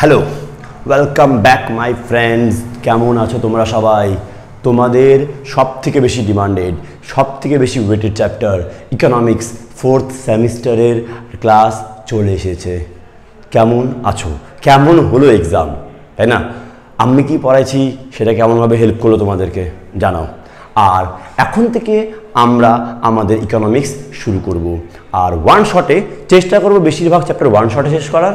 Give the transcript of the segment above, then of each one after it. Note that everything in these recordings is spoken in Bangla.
Hello, welcome back my friends. কেমন আছো তোমরা সবাই? তোমাদের সবথেকে বেশি ডিমান্ডেড, সবথেকে বেশি ওয়েটেড চ্যাপ্টার ইকোনমিক্স 4th সেমিস্টারের ক্লাস চলে এসেছে। কেমন আছো? কেমন হলো এক্সাম, তাই না? আমি কি পড়াইছি সেটা কেমনভাবে হেল্প করলো তোমাদেরকে জানাও। আর এখন থেকে আমরা আমাদের ইকোনমিক্স শুরু করব। আর ওয়ান শটে চেষ্টা করব বেশিরভাগ চ্যাপ্টার ওয়ান শটে শেষ করার।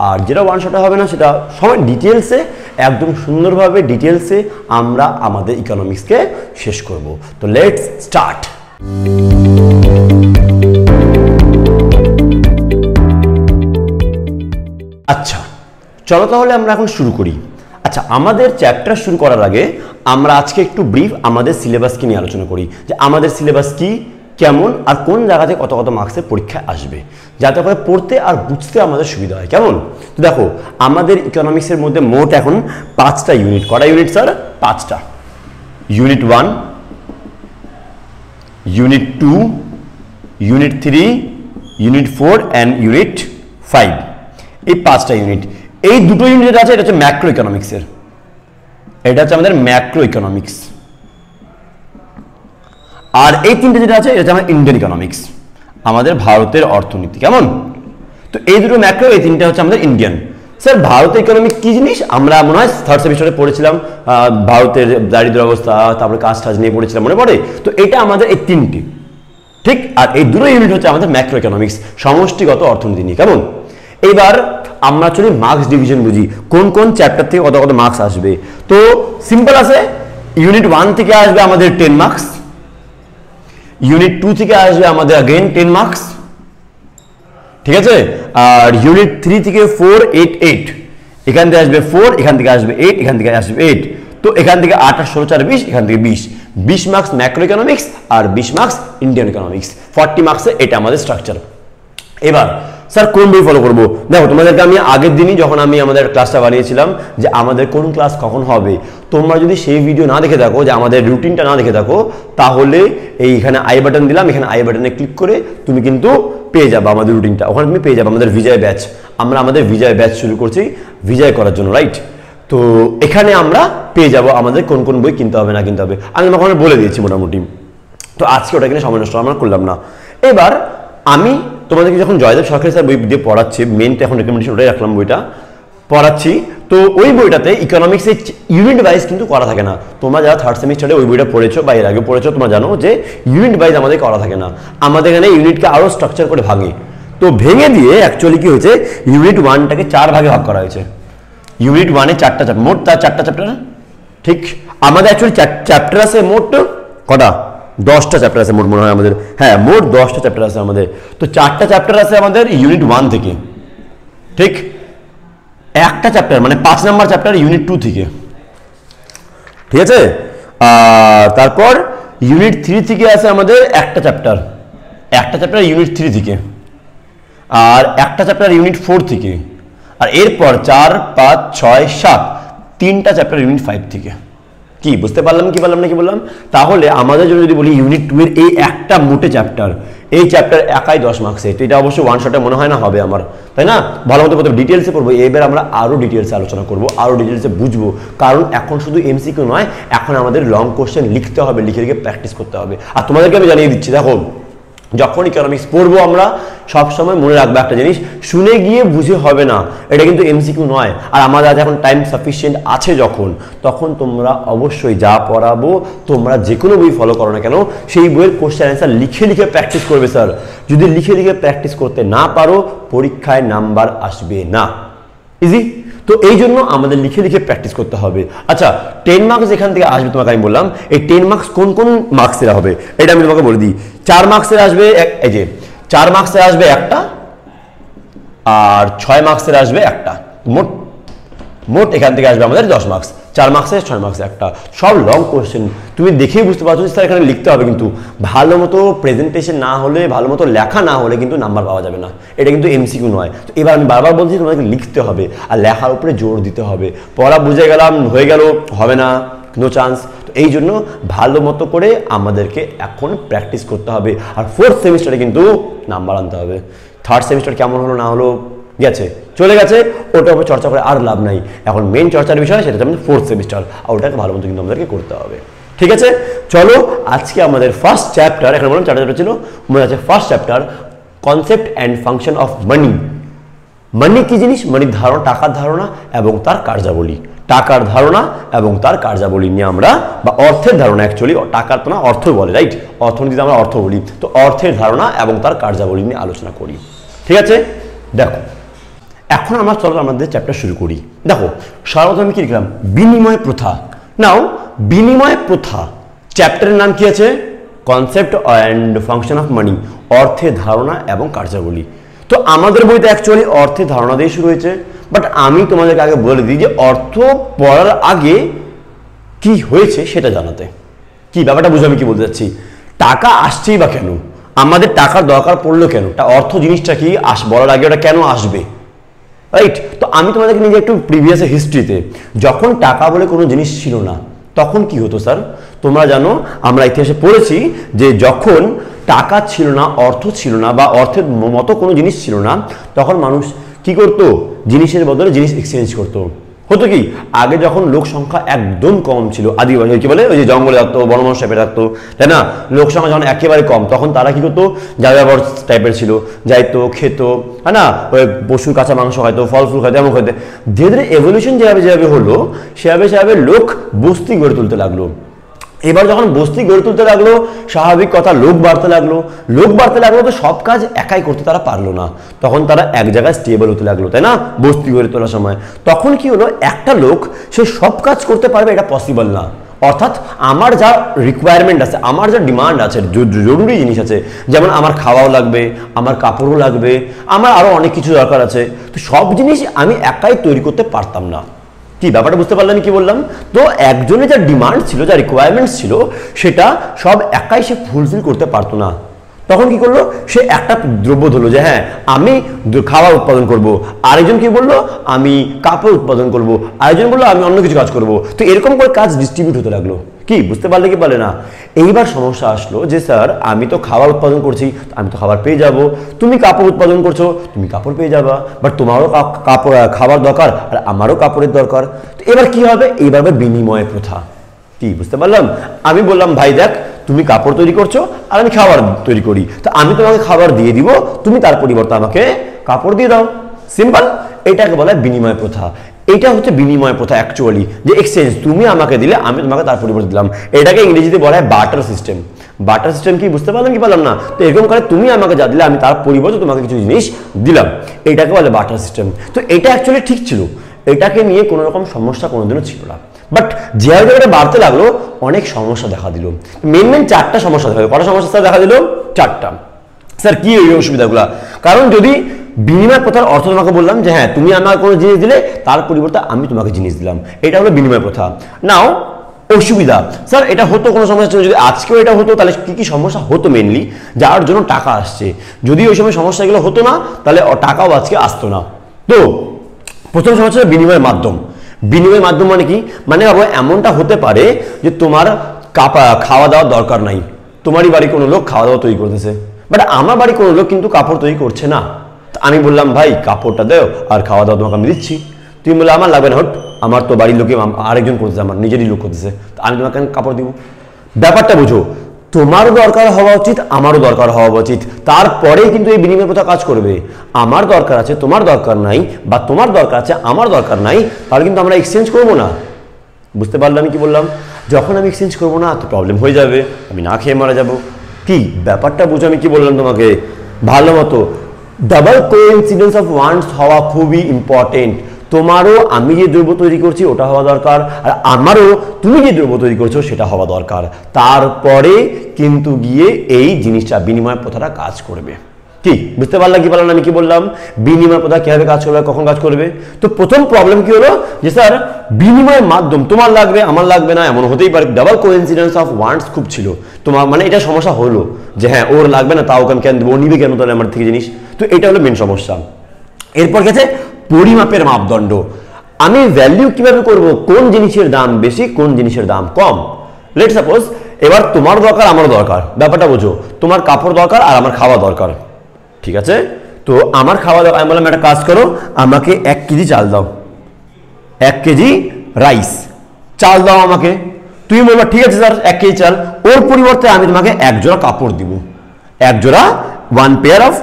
আর যেটা ওয়ান শটে হবে না সেটা সবাই ডিটেলসে, একদম সুন্দরভাবে ডিটেলসে আমরা আমাদের ইকোনমিক্সকে শেষ করব। তো লেটস স্টার্ট। আচ্ছা, চলো তাহলে আমরা এখন শুরু করি। আচ্ছা, আমাদের চ্যাপ্টার শুরু করার আগে আমরা আজকে একটু ব্রিফ আমাদের সিলেবাসকে নিয়ে আলোচনা করি, যে আমাদের সিলেবাস কি, কেমন, আর কোন জায়গাতে কত কত মার্কসের পরীক্ষায় আসবে, যাতে করে পড়তে আর বুঝতে আমাদের সুবিধা হয়। কেমন? তো দেখো, আমাদের ইকোনমিক্সের মধ্যে মোট এখন 5টা ইউনিট। কটা ইউনিট স্যার? 5টা। Unit 1, unit 2, unit 3, unit 4 and unit 5। এই 5টা ইউনিট। এই দুটো ইউনিট যেটা আছে এটা হচ্ছে ম্যাক্রো ইকোনমিক্সের, এটা হচ্ছে আমাদের ম্যাক্রো ইকোনমিক্স। আর এই তিনটে যেটা আছে এটা হচ্ছে আমাদের ইন্ডিয়ান ইকোনমিক্স, আমাদের ভারতের অর্থনীতি। কেমন? তো এই দুটো ম্যাক্রো, এই তিনটে হচ্ছে আমাদের ইন্ডিয়ান। স্যার, ভারতের ইকোনমিক কি জিনিস? আমরা মনে হয় 3rd সেমিস্টারে পড়েছিলাম, ভারতের দারিদ্র অবস্থা, তারপরে কাজ টাজ নিয়ে পড়েছিলাম, মনে পড়ে? তো এটা আমাদের এই তিনটি, ঠিক। আর এই দুটো ইউনিট হচ্ছে আমাদের ম্যাক্রো ইকোনমিক্স, সমষ্টিগত অর্থনীতি নিয়ে। কেমন? এইবার আমরা চলি মার্কস ডিভিশন বুঝি, কোন কোন চ্যাপ্টার থেকে কত কত মার্কস আসবে। তো সিম্পল আছে, ইউনিট 1 থেকে আসবে আমাদের 10 মার্কস, ইউনিট 2 থেকে আসবে আমাদের अगेन 10 মার্কস, ঠিক আছে। আর ইউনিট 3 থেকে 4, 8, 8, এখান থেকে আসবে 4, এখান থেকে আসবে 8, এখান থেকে আসবে 8। তো এখান থেকে 8 আর 16 4 20, এখান থেকে 20 মার্কস ম্যাক্রো ইকোনমিক্স আর 20 মার্কস ইন্ডিয়ান ইকোনমিক্স। 40 মার্কসে এটা আমাদের স্ট্রাকচার। এবার স্যার কোন বই ফলো করবো? দেখো, তোমাদেরকে আমি আগের দিনই যখন আমি আমাদের ক্লাসটা বানিয়েছিলাম যে আমাদের কোন ক্লাস কখন হবে, তোমরা যদি সেই ভিডিও না দেখে থাকো, যে আমাদের রুটিনটা না দেখে থাকো, তাহলে এইখানে আই বাটন দিলাম, এখানে আই বাটনে ক্লিক করে তুমি কিন্তু পেয়ে যাবে আমাদের রুটিনটা। ওখানে তুমি পেয়ে যাবে আমাদের বিজয় ব্যাচ। আমরা আমাদের বিজয় ব্যাচ শুরু করছি বিজয় করার জন্য, রাইট? তো এখানে আমরা পেয়ে যাব আমাদের কোন কোন বই কিনতে হবে না কিনতে হবে, আমি তোমাকে বলে দিয়েছি মোটামুটি। তো আজকে ওটা কিনে সময় নষ্ট আমরা করলাম না। এবার আমি তোমাদেরকে যখন জয়দেব সরকারি স্যার বই দিয়ে পড়াচ্ছি, মেনটা এখন রেকমেন্ডেশন ওটাই রাখলাম, বইটা পড়াচ্ছি। তো ওই বইটাতে ইকোনমিক্সের ইউনিট ওয়াইজ কিন্তু করা থাকে না। তোমরা যারা 3rd সেমিস্টারে ওই বইটা পড়েছো বা এর আগে পড়েছো, তোমরা জানো যে ইউনিট ওয়াইজ আমাদের করা থাকে না। আমাদের এখানে ইউনিটকে আরও স্ট্রাকচার করে ভাঙে। তো ভেঙে দিয়ে অ্যাকচুয়ালি কি হয়েছে, ইউনিট 1টাকে 4 ভাগে ভাগ করা হয়েছে। ইউনিট 1-এ 4টা চ্যাপ্টার, মোট তার 4টা চ্যাপ্টার, ঠিক। আমাদের অ্যাকচুয়ালি চ্যাপ্টার আছে মোট কটা? 10টা চ্যাপ্টার আছে মোট, মনে হয় আমাদের। হ্যাঁ, মোট 10টা চ্যাপ্টার আছে আমাদের। তো 4টা চ্যাপ্টার আছে আমাদের ইউনিট 1 থেকে, ঠিক। একটা চ্যাপ্টার মানে 5 নম্বর চ্যাপ্টার ইউনিট 2 থেকে, ঠিক আছে। তারপর ইউনিট 3 থেকে আছে আমাদের একটা চ্যাপ্টার ইউনিট 3 থেকে, আর একটা চ্যাপ্টার ইউনিট 4 থেকে, আর এরপর 4, 5, 6, 7 3টা চ্যাপ্টার ইউনিট 5 থেকে। কি বুঝতে পারলাম কি পারলাম না কি বললাম? তাহলে আমাদের জন্য যদি বলি ইউনিট 2 এর এই একটা মোটে চ্যাপ্টার, এই চ্যাপ্টার একাই 10 মার্কসে। তো এটা অবশ্যই ওয়ান শটে মনে হয় না হবে আমার, তাই না? ভালো মতো প্রথমে ডিটেলসে পড়বো, এবার আমরা আরও ডিটেলসে আলোচনা করবো, আরও ডিটেলসে বুঝবো। কারণ এখন শুধু এমসিকিউ নয়, এখন আমাদের লং কোশ্চেন লিখতে হবে, লিখে লিখে প্র্যাকটিস করতে হবে। আর তোমাদেরকে আমি জানিয়ে দিচ্ছি, দেখো, যখন ইকোনমিক্স পড়বো আমরা সবসময় মনে রাখবো একটা জিনিস, শুনে গিয়ে বুঝে হবে না, এটা কিন্তু এমসিকিউ নয়। আর আমাদের আজ এখন টাইম সাফিসিয়েন্ট আছে, তখন তোমরা অবশ্যই যা পড়াবো, তোমরা যে কোনো বই ফলো করো না কেন, সেই বইয়ের কোশ্চেন অ্যান্সার লিখে লিখে প্র্যাকটিস করবে। স্যার, যদি লিখে লিখে প্র্যাকটিস করতে না পারো, পরীক্ষায় নাম্বার আসবে না। ইজি? তো এই জন্য আমাদের লিখে লিখে প্র্যাকটিস করতে হবে। আচ্ছা, 10 মার্কস এখান থেকে আসবে, তোমাকে আমি বললাম এই 10 মার্কস কোন কোন মার্কসের হবে এটা আমি তোমাকে বলে দিই। 4 মার্কসের আসবে, এই যে 4 মার্কসের আসবে একটা, আর 6 মার্কসের আসবে একটা। মোট এখান থেকে আসবে আমাদের 10 মার্কস। 4 মার্কসের 6 মার্কসের একটা, সব লং কোশ্চেন। তুমি দেখেই বুঝতে পারছো স্যার এখানে লিখতে হবে, কিন্তু ভালো মতো প্রেজেন্টেশন না হলে, ভালো মতো লেখা না হলে কিন্তু নাম্বার পাওয়া যাবে না। এটা কিন্তু এমসিকিউ নয়। তো এবার আমি বারবার বলছি, তোমাকে লিখতে হবে আর লেখার উপরে জোর দিতে হবে। পড়া বুঝে গেলাম, হয়ে গেল, হবে না, নো চান্স। তো এই জন্য ভালো মতো করে আমাদেরকে এখন প্র্যাকটিস করতে হবে। আর 4th সেমিস্টারে কিন্তু নাম্বার আনতে হবে। 3rd সেমিস্টার কেমন হলো না হলো গেছে, চলে গেছে, ওটার উপর চর্চা করে আর লাভ নাই। এখন মেন চর্চার বিষয় সেটা হচ্ছে 4th সেমিস্টার, আর ওটাকে ভালো মতো কিন্তু আমাদেরকে করতে হবে। ঠিক আছে, চলো আজকে আমাদের ফার্স্ট চ্যাপ্টার, এখানে বললাম 4টা চ্যাপ্টার ছিল, মনে আছে first chapter concept and function of money. Money কি জিনিস? মানির ধারণা, টাকার ধারণা এবং তার কার্যাবলী। টাকার ধারণা এবং তার কার্যাবলী নিয়ে আমরা, বা অর্থের ধারণা, অ্যাকচুয়ালি টাকার তো না, অর্থ বলে, রাইট? অর্থনীতিতে আমরা অর্থ বলি, তো অর্থের ধারণা এবং তার কার্যাবলী নিয়ে আলোচনা করি। ঠিক আছে, দেখো এখন আমরা চলো আমাদের চ্যাপ্টার শুরু করি। দেখো সর্বপ্রথম আমি কি লিখলাম? বিনিময় প্রথা। নাও বিনিময় প্রথা চ্যাপ্টারের নাম কি আছে? কনসেপ্ট অ্যান্ড ফাংশন অফ মানি, অর্থের ধারণা এবং কার্যাবলী। তো আমাদের বইতে অ্যাকচুয়ালি অর্থের ধারণা দিয়ে শুরু হয়েছে, বাট আমি তোমাদেরকে আগে বলে দিই যে অর্থ পড়ার আগে কি হয়েছে সেটা জানাতে। কি ব্যাপারটা বুঝে আমি কি বলতে চাচ্ছি? টাকা আসছেই বা কেন? আমাদের টাকার দরকার পড়লো কেন? অর্থ জিনিসটা কি বলার আগে ওটা কেন আসবে, রাইট? তো আমি তোমাদেরকে নিয়ে একটু প্রিভিয়াস হিস্ট্রিতে, যখন টাকা বলে কোনো জিনিস ছিল না তখন কি হতো স্যার? তোমরা জানো, আমরা ইতিহাসে পড়েছি যে যখন টাকা ছিল না, অর্থ ছিল না, বা অর্থের মতো কোনো জিনিস ছিল না, তখন মানুষ কি করতো? জিনিসের বদলে জিনিস এক্সচেঞ্জ করতো। হতো কি, আগে যখন লোক সংখ্যা একদম কম ছিল, আদিবাসী কি বলে, ওই যে জঙ্গলে থাকতো, বনমানুষ টাইপের থাকতো, তাই না? লোক সংখ্যা যখন একেবারে কম, তখন তারা কি করতো? যাযাবর টাইপের ছিল, যাইতো, খেত, হ্যাঁ না, ওই পশুর কাঁচা মাংস খাইতো, ফল ফুল খাইতো, এমন খাইতো। ধীরে ধীরে এভলিউশন যেভাবে হলো, সেভাবে লোক বস্তি গড়ে তুলতে লাগলো। এবার যখন বস্তি গড়ে তুলতে লাগলো, স্বাভাবিক কথা, লোক বাড়তে লাগলো, তো সব কাজ একাই করতে তারা পারলো না, তখন তারা এক জায়গায় স্টেবল হতে লাগলো, তাই না? বস্তি গড়ে তোলার সময় তখন কি হলো, একটা লোক সে সব কাজ করতে পারবে এটা পসিবল না। অর্থাৎ আমার যা রিকোয়ারমেন্ট আছে, আমার যা ডিমান্ড আছে, জরুরি জিনিস আছে, যেমন আমার খাওয়াও লাগবে, আমার কাপড়ও লাগবে, আমার আরো অনেক কিছু দরকার আছে, তো সব জিনিস আমি একাই তৈরি করতে পারতাম না। কি ব্যাপারটা বুঝতে পারলাম কি বললাম? তো একজনের যা ডিমান্ড ছিল, যা রিকোয়ারমেন্টস ছিল, সেটা সব একাই সে ফুলফিল করতে পারতো না। তখন কি করলো? সে একটা দ্রব্য ধরলো যে হ্যাঁ আমি খাবার উৎপাদন করব, আরেকজন কি বললো আমি কাপড় উৎপাদন করব, আরেকজন বললো আমি অন্য কিছু কাজ করব। তো এরকম করে কাজ ডিস্ট্রিবিউট হতে লাগলো। কি বুঝতে পারলে কি পারলে না? এইবার সমস্যা আসলো যে স্যার আমি তো খাবার উৎপাদন করছি, আমি তো খাবার পেয়ে যাব, তুমি কাপড় উৎপাদন করছো, তুমি কাপড় পেয়ে যাবা, বাট তোমারও কাপড় খাবার দরকার আর আমারও কাপড়ের দরকার। তো এবার কি হবে? এইবার বিনিময় প্রথা। কি বুঝতে পারলাম? আমি বললাম ভাই দেখ তুমি কাপড় তৈরি করছো আর আমি খাবার তৈরি করি, তো আমি তোমাকে খাবার দিয়ে দিব, তুমি তার পরিবর্তে আমাকে কাপড় দিয়ে দাও। সিম্পল, এটাকে বলা হয় বিনিময় প্রথা। এটা হচ্ছে বিনিময় প্রথা অ্যাকচুয়ালি, যে এক্সচেঞ্জ, তুমি আমাকে দিলে আমি তোমাকে তার পরিবর্তে দিলাম। এটাকে ইংরেজিতে বলা হয় বার্টার সিস্টেম। বার্টার সিস্টেম কি বুঝতে পারলাম কি পারলাম না? তো এরকম করে তুমি আমাকে যা দিলে আমি তার পরিবর্তে তোমাকে কিছু জিনিস দিলাম, এটাকে বলে বার্টার সিস্টেম। তো এটা অ্যাকচুয়ালি ঠিক ছিল, এটাকে নিয়ে কোনো রকম সমস্যা কোনোদিনও ছিল না। বাট যেভাবে এটা বাড়তে লাগলো অনেক সমস্যা দেখা দিল। মেন 4টা সমস্যা দেখা দিল। কটা সমস্যা স্যার দেখা দিল? 4টা। স্যার কি এই অসুবিধাগুলো? কারণ যদি বিনিময় প্রথার অর্থ তোমাকে বললাম যে হ্যাঁ তুমি আমাকে কোনো জিনিস দিলে তার পরিবর্তে আমি তোমাকে জিনিস দিলাম, এটা হলো বিনিময় প্রথা। নাও অসুবিধা, স্যার এটা হতো কোনো সমস্যা ছিল, যদি আজকেও এটা হতো তাহলে কি কি সমস্যা হতো? মেনলি যার জন্য টাকা আসছে, যদি ওই সময় সমস্যাগুলো হতো না তাহলে টাকাও আজকে আসতো না। তো প্রথম সমস্যা বিনিময়ের মাধ্যম। বিনিময় মাধ্যম মানে কি? মানে এমনটা হতে পারে যে তোমার খাওয়া দাওয়ার দরকার নাই, তোমারই বাড়ি কোনো লোক খাওয়া দাওয়া তৈরি করতেছে, বাট আমার বাড়ি কোনো লোক কিন্তু কাপড় তৈরি করছে না। আমি বললাম ভাই কাপড়টা দেও আর খাওয়া দাওয়া তোমাকে আমি দিচ্ছি। তুমি বললে আমার লাগবে না, হট আমার তো বাড়ির লোকে আরেকজন করতেছে, আমার নিজেরই লোক করতেছে, আমি তোমাকে কাপড় দিব। ব্যাপারটা বুঝো, তোমারও দরকার হওয়া উচিত, আমারও দরকার হওয়া উচিত, তারপরেই কিন্তু এই বিনিময় প্রথা কাজ করবে। আমার দরকার আছে তোমার দরকার নাই, বা তোমার দরকার আছে আমার দরকার নাই, তাহলে কিন্তু আমরা এক্সচেঞ্জ করবো না। বুঝতে পারলে আমি কি বললাম? যখন আমি এক্সচেঞ্জ করবো না তো প্রবলেম হয়ে যাবে, আমি না খেয়ে মারা যাব। কি ব্যাপারটা বুঝো আমি কি বললাম তোমাকে ভালো মতো? ডাবল কোইন্সিডেন্স অফ ওয়ান্টস হওয়া খুবই ইম্পর্টেন্ট। তোমারও আমি যে দ্রব্য তৈরি করছি ওটা হওয়া দরকার, আর আমারও তুমি যে দ্রব্য তৈরি করছো সেটা হওয়া দরকার, তারপরে কিন্তু গিয়ে এই জিনিসটা বিনিময় প্রথাটা কাজ করবে। কি বুঝতে পারলাম কি পারলাম আমি কি বললাম? বিনিময় প্রথা কিভাবে কাজ করবে, কখন কাজ করবে? তো প্রথম প্রবলেম কি হলো যে স্যার বিনিময়ের মাধ্যম তোমার লাগবে আমার লাগবে না, এমন হতেই পারে। ডাবল কোইন্সিডেন্স অফ ওয়ান্টস খুব ছিল তোমার, মানে এটা সমস্যা হলো যে হ্যাঁ ওর লাগবে না তাও কেন দেবো, ও নিবে কেন তাহলে আমার থেকে জিনিস? তো এটা হলো মেন সমস্যা। এরপর গেছে পরিমাপের মাপদণ্ড। আমি ভ্যালু কিভাবে করব কোন জিনিসের দাম বেশি কোন জিনিসের দাম কম? লেট সাপোজ এবার তোমার দরকার আমারও দরকার, ব্যাপারটা বোঝো, তোমার কাপড় দরকার আর আমার খাওয়া দরকার, ঠিক আছে? তো আমার খাওয়া দাওয়া, আমি বললাম একটা কাজ করো, আমাকে 1 কেজি চাল দাও, 1 কেজি রাইস, চাল দাও আমাকে। তুমি বলবা ঠিক আছে স্যার 1 কেজি চাল, ওর পরিবর্তে আমি তোমাকে 1 জোড়া কাপড় দিব, 1 জোড়া 1 পেয়ার অফ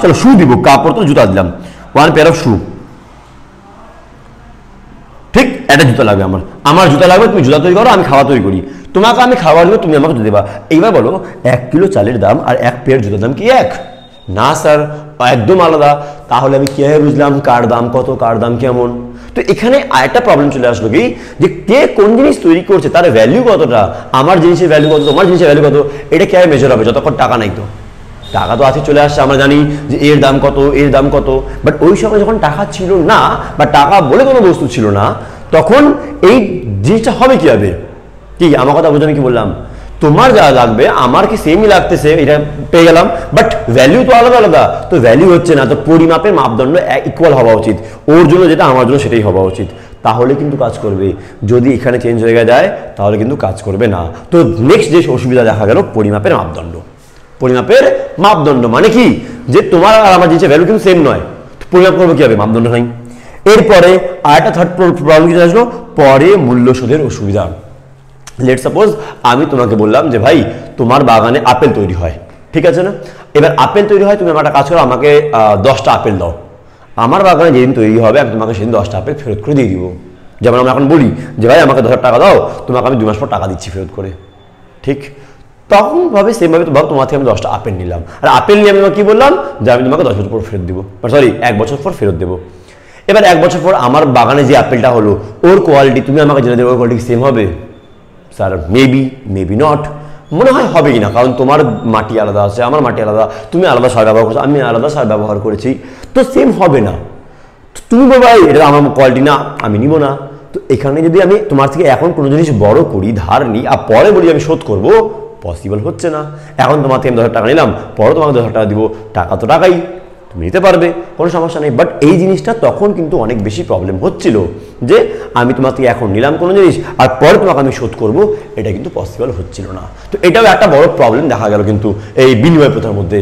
চলো শু দিব, কাপড় তো জুতা দিলাম, 1 পেয়ার অফ শু। ঠিক, একটা জুতা লাগবে আমার জুতা লাগবে, তুমি জুতা তৈরি করো, আমি খাওয়া তৈরি করি, তোমাকে আমি খাবার দেবো, তুমি আমাকে জুতা দেবা। এইবার বলো 1 কিলো চালের দাম আর 1 পেয়ার জুতার দাম কি এক? না স্যার, একদম আলাদা। তাহলে আমি কিভাবে বুঝলাম কার দাম কত, কার দাম কেমন? তো এখানে আরেকটা প্রবলেম চলে আসলো কি, যে কে কোন জিনিস তৈরি করছে তার ভ্যালু কতটা, আমার জিনিসের ভ্যালু কত, তোমার জিনিসের ভ্যালু কত, এটা কিভাবে মেজার হবে যতক্ষণ টাকা নাই? তো টাকা তো আছে, চলে আসছে, আমরা জানি যে এর দাম কত, এর দাম কত। বাট ওই সময় যখন টাকা ছিল না বা টাকা বলে কোনো বস্তু ছিল না, তখন এই জিনিসটা হবে কিভাবে? কি আমার কথা বুঝে আমি কি বললাম? তোমার যা লাগবে আমার কি সেমই লাগতেছে, এটা পেয়ে গেলাম, বাট ভ্যালু তো আলাদা আলাদা। তো ভ্যালু হচ্ছে না, তো পরিমাপের মাপদণ্ড ইকুয়াল হওয়া উচিত, ওর জন্য যেটা আমার জন্য সেটাই হওয়া উচিত, তাহলে কিন্তু কাজ করবে। যদি এখানে চেঞ্জ হয়ে যায় তাহলে কিন্তু কাজ করবে না। তো নেক্সট যে অসুবিধা দেখা গেল, পরিমাপের মাপদণ্ড। পরিমাপের মাপদণ্ড মানে কি, যে তোমার আর আমার জিনিসের ভ্যালু কিন্তু সেম নয়, পরিমাপ করবো কি হবে? মাপদণ্ড নাই। এরপরে আরেকটা থার্ড প্রবলেম কি আসলো, পরে মূল্য শোধের অসুবিধা। লেট সাপোজ আমি তোমাকে বললাম যে ভাই তোমার বাগানে আপেল তৈরি হয়, ঠিক আছে না? এবার আপেল তৈরি হয়, তুমি একটা কাজ করো, আমাকে 10টা আপেল দাও। আমার বাগানে যেদিন তৈরি হবে আমি তোমাকে সেদিন 10টা আপেল ফেরত করে দিয়ে দিব। যেমন আমরা এখন বলি যে ভাই আমাকে 10,000 টাকা দাও, তোমাকে আমি 2 মাস পর টাকা দিচ্ছি ফেরত করে, ঠিক? তখন ভাবে সেমভাবে তোমার থেকে আমি 10টা আপেল নিলাম, আর আপেল নিয়ে আমি তোমাকে কি বললাম যে আমি তোমাকে 10 বছর পর ফেরত দিব, সরি 1 বছর পর ফেরত দেবো। এবার 1 বছর পর আমার বাগানে যে আপেলটা হলো, ওর কোয়ালিটি তুমি আমাকে জেনে দেবে, ওর কোয়ালিটি সেম হবে? স্যার মেবি নট, মনে হয় হবে কিনা, কারণ তোমার মাটি আলাদা আছে, আমার মাটি আলাদা, তুমি আলাদা সার ব্যবহার করছো, আমি আলাদা সার ব্যবহার করেছি, তো সেম হবে না। তুমি বলবে এটা আমার কোয়ালিটি না, আমি নিব না। তো এখানে যদি আমি তোমার থেকে এখন কোনো জিনিস বড় করি, ধার নিই, আর পরে বলি আমি শোধ করবো, পসিবল হচ্ছে না। এখন তোমার থেকে আমি 10,000 টাকা নিলাম, পরে তোমাকে 10,000 টাকা দিব, টাকা তো টাকাই, তুমি নিতে পারবে, কোনো সমস্যা নেই। বাট এই জিনিসটা তখন কিন্তু অনেক বেশি প্রবলেম হচ্ছিল, যে আমি তোমার থেকে এখন নিলাম কোনো জিনিস আর পরে তোমাকে আমি শোধ করবো, এটা কিন্তু পসিবল হচ্ছিল না। তো এটাও একটা বড় প্রবলেম দেখা গেল কিন্তু এই বিনিময় প্রথার মধ্যে।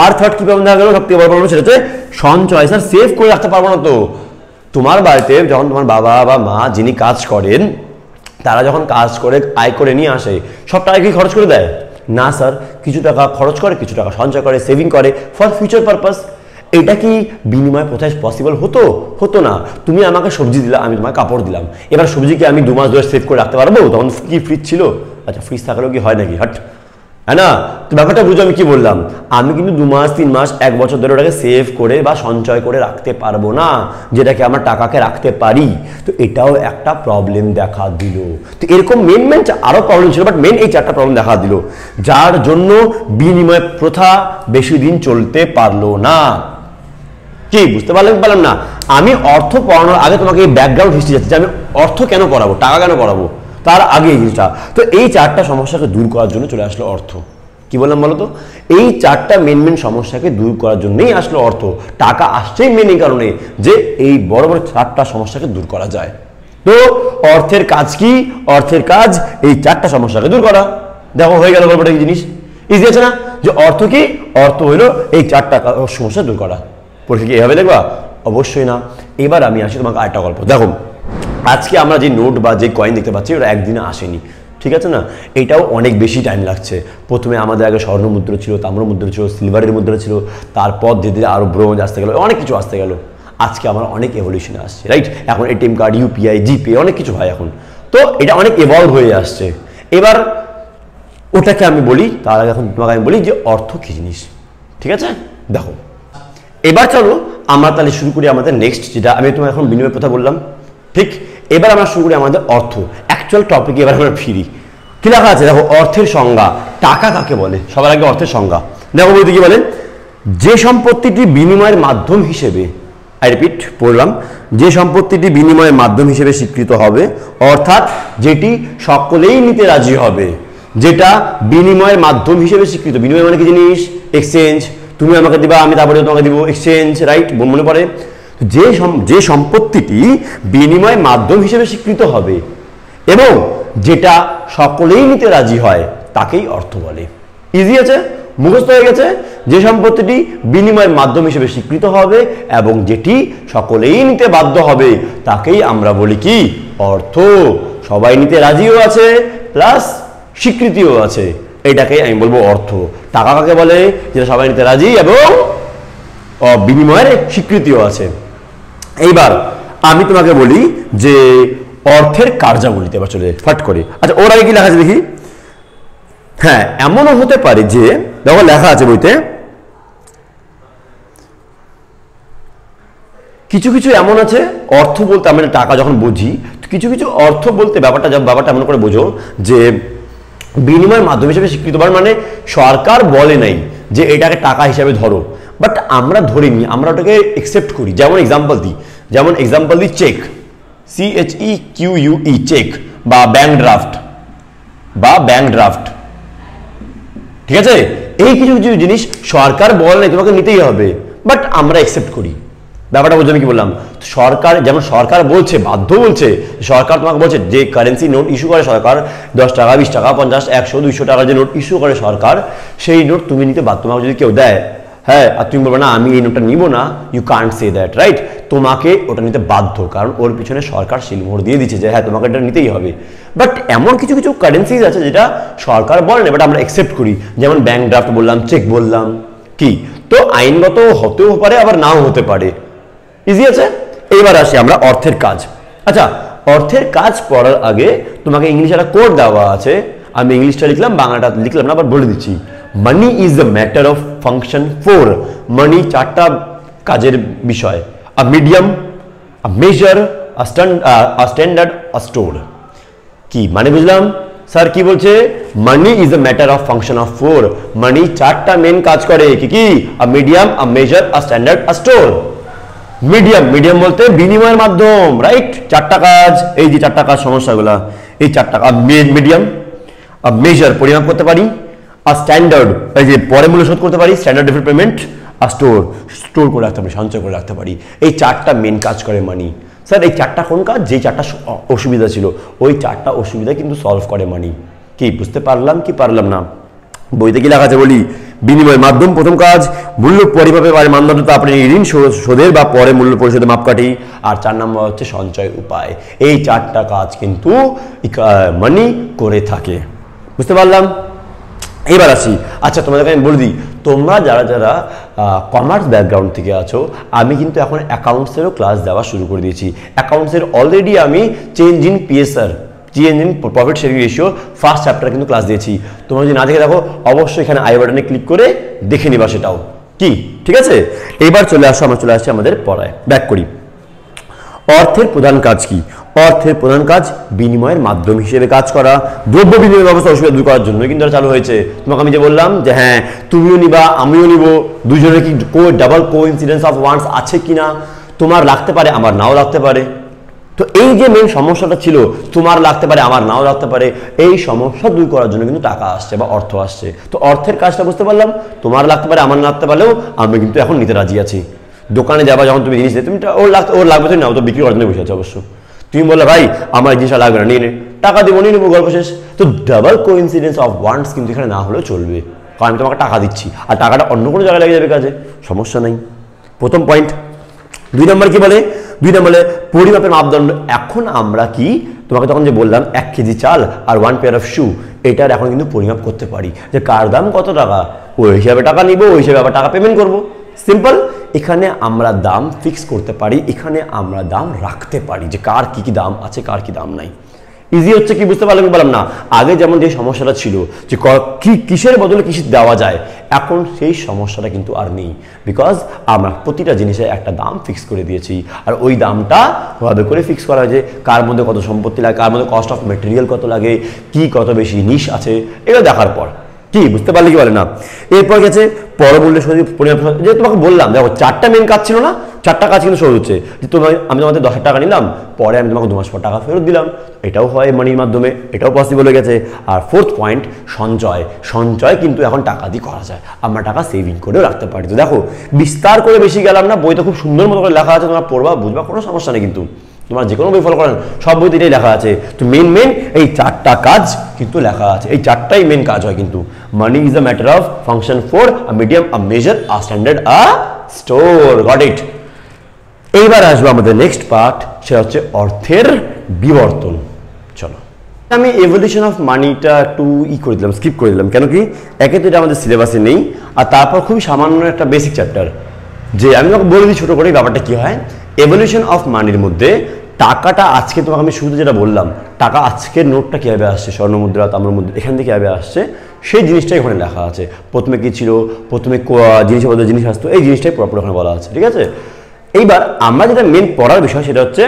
আর থার্ড কি প্রবলেম দেখা গেল, সবথেকে বড় প্রবলেম সেটা হচ্ছে সঞ্চয়। স্যার সেভ করে রাখতে পারবো না তো। তোমার বাড়িতে যখন তোমার বাবা বা মা যিনি কাজ করেন, তারা যখন কাজ করে আয় করে নিয়ে আসে, সব টাকা কি খরচ করে দেয়? না স্যার, কিছু টাকা খরচ করে, কিছু টাকা সঞ্চয় করে, সেভিং করে ফর ফিউচার পারপাস। এটা কি বিনিময় প্রথায় পসিবল হতো না। তুমি আমাকে সবজি দিলা, আমি তোমাকে কাপড় দিলাম, এবার সবজিকে আমি 2 মাস ধরে সেভ করে রাখতে পারবো? তখন কি ফ্রিজ ছিল? আচ্ছা ফ্রিজ থাকলেও কি হয় নাকি? হাট, হ্যাঁ না? তো ব্যাপারটা বুঝো আমি কি বললাম। আমি কিন্তু 2 মাস 3 মাস 1 বছর ধরে ওটাকে সেভ করে বা সঞ্চয় করে রাখতে পারবো না, যেটাকে আমার টাকাকে রাখতে পারি। তো এটাও একটা প্রবলেম দেখা দিল। তো এরকম মেন আরো প্রবলেম ছিল, বাট মেন এই 4টা প্রবলেম দেখা দিল, যার জন্য বিনিময় প্রথা বেশি দিন চলতে পারলো না। কি বুঝতে পারলাম না? আমি অর্থ পড়ানোর আগে তোমাকে এই ব্যাকগ্রাউন্ড হিস্ট্রি যাচ্ছে, যে আমি অর্থ কেন পড়াবো, টাকা কেন পড়াবো, তার আগে এই জিনিসটা। তো এই 4টা সমস্যাকে দূর করার জন্য চলে আসলো অর্থ। কি বললাম বলো তো? এই 4টা মেন সমস্যাকে দূর করার জন্যই আসলো অর্থ। টাকা আসছেই মেন এই কারণে যে এই বড় বড় 4টা সমস্যাকে দূর করা যায়। তো অর্থের কাজ কি? অর্থের কাজ এই 4টা সমস্যাকে দূর করা। দেখো হয়ে গেল গল্পটা, কি জিনিস ইজি আছে না? যে অর্থ কি? অর্থ হইলো এই 4টা সমস্যা দূর করা। পরীক্ষা কি এভাবে দেখবা? অবশ্যই না। এবার আমি আসি তোমাকে আরেকটা গল্প। দেখো আজকে আমরা যে নোট বা যে কয়েন দেখতে পাচ্ছি, ওটা একদিনে আসেনি, ঠিক আছে না? এটাও অনেক বেশি টাইম লাগছে। প্রথমে আমাদের আগে স্বর্ণ মুদ্রা ছিল, তাম্র মুদ্রা ছিল, সিলভারের মুদ্রা ছিল, তারপর ধীরে ধীরে আরো ব্রোঞ্জ আসতে গেল, অনেক কিছু আসতে গেল। আজকে আমার অনেক এভলিউশনে আসছে, রাইট? এখন এটিএম কার্ড, ইউপিআই, জিপে, অনেক কিছু হয় এখন। তো এটা অনেক এভলভ হয়ে আসছে। এবার ওটাকে আমি বলি, তার আগে এখন তোমাকে আমি বলি যে অর্থ কি জিনিস, ঠিক আছে? দেখো এবার চলো আমরা তাহলে শুরু করি আমাদের নেক্সট, যেটা আমি তোমার এখন বিনিময় প্রথা বললাম, ঠিক? এবার আমরা শুরু করি আমাদের অর্থ, অ্যাকচুয়াল টপিকে এবার আমরা ফিরি। কি লেখা আছে দেখো, অর্থের সংজ্ঞা। টাকা কাকে বলে? সবার আগে অর্থের সংজ্ঞা দেখো, বলতে কি বলেন, যে সম্পত্তিটি বিনিময়ের মাধ্যম হিসেবে, আই রিপিট পড়লাম, যে সম্পত্তিটি বিনিময়ের মাধ্যম হিসেবে স্বীকৃত হবে, অর্থাৎ যেটি সকলেই নিতে রাজি হবে, যেটা বিনিময়ের মাধ্যম হিসেবে স্বীকৃত। বিনিময় মানে কি জিনিস? এক্সচেঞ্জ। তুমি আমাকে দিবা, আমি তারপরে তোমাকে দিব, এক্সচেঞ্জ, রাইট? মনে পড়ে? যে সম্পত্তিটি বিনিময় মাধ্যম হিসেবে স্বীকৃত হবে এবং যেটা সকলেই নিতে রাজি হয়, তাকেই অর্থ বলে। ইজি আছে? মুখস্থ হয়ে গেছে, যে সম্পত্তিটি বিনিময়ের মাধ্যম হিসেবে স্বীকৃত হবে এবং যেটি সকলেই নিতে বাধ্য হবে তাকেই আমরা বলি কি? অর্থ। সবাই নিতে রাজিও আছে প্লাস স্বীকৃতিও আছে, এটাকেই আমি বলবো অর্থ। টাকা কাকে বলে? যেটা সবাই নিতে রাজি এবং বিনিময়ের স্বীকৃতিও আছে। এইবার আমি তোমাকে বলি যে অর্থের কার্যাবলীতে এবার চলে ফট করে। আচ্ছা, ওর আগে কি লেখা আছে দেখি। হ্যাঁ, এমনও হতে পারে যে, দেখো লেখা আছে বইতে, কিছু কিছু এমন আছে অর্থ বলতে আমরা টাকা যখন বুঝি, কিছু কিছু অর্থ বলতে ব্যাপারটা এমন করে বোঝো যে বিনিময়ের মাধ্যম হিসেবে স্বীকৃত, মানে সরকার বলে নাই যে এটাকে টাকা হিসেবে ধরো, বাট আমরা ধরিনি, আমরা ওটাকে একসেপ্ট করি। যেমন এক্সাম্পল দিই চেক, CHEQUE, চেক বা ব্যাংক ড্রাফট, ঠিক আছে? এই কিছু কিছু জিনিস সরকার বলে নাই তোমাকে নিতেই হবে, বাট আমরা একসেপ্ট করি। ব্যাপারটা বুঝতে আমি কি বললাম? সরকার যেমন সরকার বলছে, বাধ্য বলছে, সরকার তোমাকে বলছে যে কারেন্সি নোট ইস্যু করে সরকার, 10 টাকা 20 টাকা 50 100 200 টাকার যে নোট ইস্যু করে সরকার, সেই নোট তুমি নিতে বাধ্য। তোমাকে যদি কেউ দেয়, হ্যাঁ, আর তুমি বলবে না আমি এই নোটটা নিব না, you can't say that, right? তোমাকে ওটা নিতে বাধ্য, কারণ ওর পিছনে সরকার শিলমোহর দিয়ে দিচ্ছে যে হ্যাঁ তোমাকে এটা নিতেই হবে। বাট এমন কিছু কিছু কারেন্সিজ আছে যেটা সরকার বলে না, বাট আমরা একসেপ্ট করি। যেমন ব্যাংক ড্রাফট বললাম, চেক বললাম, কি তো আইনগত হতেও পারে আবার নাও হতে পারে। ইজি আছে? এইবার আসি আমরা অর্থের কাজ। আচ্ছা, অর্থের কাজ পড়ার আগে তোমাকে ইংলিশে একটা কোড দেওয়া আছে, আমি ইংলিশটা লিখলাম, বাংলাটা লিখলাম না, আবার বলে দিচ্ছি। Money is the matter of function 4। মানি 4টা কাজের বিষয়, আ মিডিয়াম, আ মেজার, আ স্ট্যান্ডার্ড, আ স্টোর। কি মানে বুঝলাম? স্যার কি বলছে? Money is the matter of function of 4। মানি 4টা মেন কাজ করে, কি কি? আ মিডিয়াম, আ মেজার, আ স্ট্যান্ডার্ড, আ স্টোর। মিডিয়াম বলতে বিনিময়ের মাধ্যম, রাইট? 4টা কাজ, এই যে 4টা কাজ সমস্যাগুলা, এই 4টা মিডিয়াম, মেজার পরিমাপ করতে পারি, আর স্ট্যান্ডার্ড এই যে পরে মূল্য শোধ করতে পারি, স্ট্যান্ডার্ড ডিফারেন্ট পেমেন্ট, আর স্টোর করে রাখতে পারি, সঞ্চয় করে রাখতে পারি। এই 4টা মেন কাজ করে মানি। স্যার এই 4টা কোন কাজ? যেই 4টা অসুবিধা ছিল ওই 4টা অসুবিধা কিন্তু সলভ করে মানি। কি বুঝতে পারলাম কি পারলাম না? বইতে কি লেখা আছে বলি? বিনিময় মাধ্যম প্রথম কাজ, মূল্য পরিমাপের মানদণ্ড আপনি ঋণ শোধের বা পরে মূল্য পরিশোধের মাপকাঠি, আর 4 নম্বর হচ্ছে সঞ্চয় উপায়। এই 4টা কাজ কিন্তু মানি করে থাকে। বুঝতে পারলাম? এবার আসি। আচ্ছা, তোমাদেরকে আমি বলে দিই, তোমরা যারা যারা কমার্স ব্যাকগ্রাউন্ড থেকে আছো, আমি কিন্তু এখন অ্যাকাউন্টসেরও ক্লাস দেওয়া শুরু করে দিয়েছি। অ্যাকাউন্টসের অলরেডি আমি change in PSR, change in profit sharing ratio first chapter কিন্তু ক্লাস দিয়েছি। তোমরা যদি না দেখে দেখো, অবশ্যই এখানে আই বাটনে ক্লিক করে দেখে নিবা সেটাও। কি ঠিক আছে? এবার চলে আসছি আমাদের পড়ায়। ব্যাক করি। অর্থের প্রধান কাজ কি? অর্থের প্রধান কাজ বিনিময়ের মাধ্যম হিসেবে কাজ করা, দ্রব্য বিনিময় ব্যবস্থা অসুবিধা দূর করার জন্য কিন্তু চালু হয়েছে। তোমাকে আমি যে বললাম যে হ্যাঁ তুমিও নিবা আমিও নিব, দুজনের কি ডাবল কোইন্সিডেন্স অফ ওয়ান্টস আছে কিনা, তোমার লাগতে পারে আমার নাও লাগতে পারে। তো এই যে মেন সমস্যাটা ছিল, তোমার লাগতে পারে আমার নাও লাগতে পারে, এই সমস্যা দূর করার জন্য কিন্তু টাকা আসছে বা অর্থ আসছে। তো অর্থের কাজটা বুঝতে পারলাম, তোমার লাগতে পারে আমার না লাগতে পারলেও আমি কিন্তু এখন নিতে রাজি আছি। দোকানে যাবা যখন তুমি জিনিস তুমি ওর লাগবে তুমি নাও, তো বিক্রি করার জন্য বসে আছে অবশ্য। তুমি বললে ভাই আমার জিনিসটা লাগবে না, নিয়ে নে, টাকা দিব নিয়ে নেবো, গল্প শেষ। তো ডাবল কোইন্সিডেন্স অফ ওয়ান্টস কিন্তু এখানে না হলেও চলবে, কারণ আমি তোমাকে টাকা দিচ্ছি আর টাকাটা অন্য কোনো জায়গায় লেগে যাবে কাজে, সমস্যা নেই। প্রথম পয়েন্ট। 2 নম্বর কি বলে? 2 নম্বরে পরিমাপের মাপদণ্ড। এখন আমরা কি তোমাকে তখন যে বললাম 1 কেজি চাল আর 1 পেয়ার অফ শু, এটার এখন কিন্তু পরিমাপ করতে পারি যে কার দাম কত টাকা, ওই হিসাবে টাকা নিব, ওই হিসাবে আবার টাকা পেমেন্ট করবো। সিম্পল। এখানে আমরা দাম ফিক্স করতে পারি, এখানে আমরা দাম রাখতে পারি যে কার কি কি দাম আছে, কার কি দাম নাই। ইজি হচ্ছে কি? বুঝতে পারলাম কি বললাম না? আগে যেমন যে সমস্যাটা ছিল যে কিসের বদলে কিসে দেওয়া যায়, এখন সেই সমস্যাটা কিন্তু আর নেই, বিকজ আমরা প্রতিটা জিনিসের একটা দাম ফিক্স করে দিয়েছি। আর ওই দামটা ভাবে করে ফিক্স করা হয় যে কার মধ্যে কত সম্পত্তি লাগে, কার মধ্যে কস্ট অফ মেটেরিয়াল কত লাগে, কি কত বেশি নিশ আছে, এটা দেখার পর কি বুঝতে পারলে কি বলে না? এরপর গেছে পরমূল্যে শোধ পরিমাপ। যে তোমাকে বললাম দেখো 4টা মেন কাজ ছিল না, 4টা কাজ কিন্তু শোধ হচ্ছে। যে আমি তোমাদের 10,000 টাকা নিলাম, পরে আমি তোমাকে 2 মাস পর টাকা ফেরত দিলাম, এটাও হয় মানির মাধ্যমে, এটাও পসিবল হয়ে গেছে। আর 4th পয়েন্ট সঞ্চয়। সঞ্চয় কিন্তু এখন টাকা দিয়ে করা যায়, আমরা টাকা সেভিং করেও রাখতে পারি। তো দেখো বিস্তার করে বেশি গেলাম না, বইটা খুব সুন্দর মতো করে লেখা আছে, তোমরা পড়বা বুঝবা, কোনো সমস্যা নেই কিন্তু। তোমার যে কোনো বই ফলো করেন সব বইতে এটাই লেখা আছে। তো মেন এই 4টা কাজ কিন্তু লেখা আছে, এই 4টাই মেন কাজ হয় কিন্তু। Money is a matter of function for a medium, a measure, a standard, a store. Got it. এইবার আসবো আমাদের নেক্সট পার্ট, সেটা হচ্ছে অর্থের বিবর্তন। চলো, আমি এভলিউশন অফ মানিটা একটু করে দিলাম, স্কিপ করে দিলাম। কেন কি, একে তো এটা আমাদের সিলেবাসে নেই, আর তারপর খুবই সামান্য একটা বেসিক চ্যাপ্টার। যে আমি তোমাকে বলে দিই ছোটো করে ব্যাপারটা কী হয়। এভলিউশন অফ মানির মধ্যে টাকাটা আজকে তোমাকে আমি শুরুতে যেটা বললাম, টাকা আজকের নোটটা কীভাবে আসছে, স্বর্ণ মুদ্রা, তাম্র মুদ্রা, এখান থেকে কীভাবে আসছে সেই জিনিসটাই ওখানে লেখা আছে। প্রথমে কী ছিল, প্রথমে জিনিসের জিনিস আসতো, এই জিনিসটাই পুরোপুরি ওখানে বলা আছে। ঠিক আছে, এইবার আমরা যেটা মেন পড়ার বিষয় সেটা হচ্ছে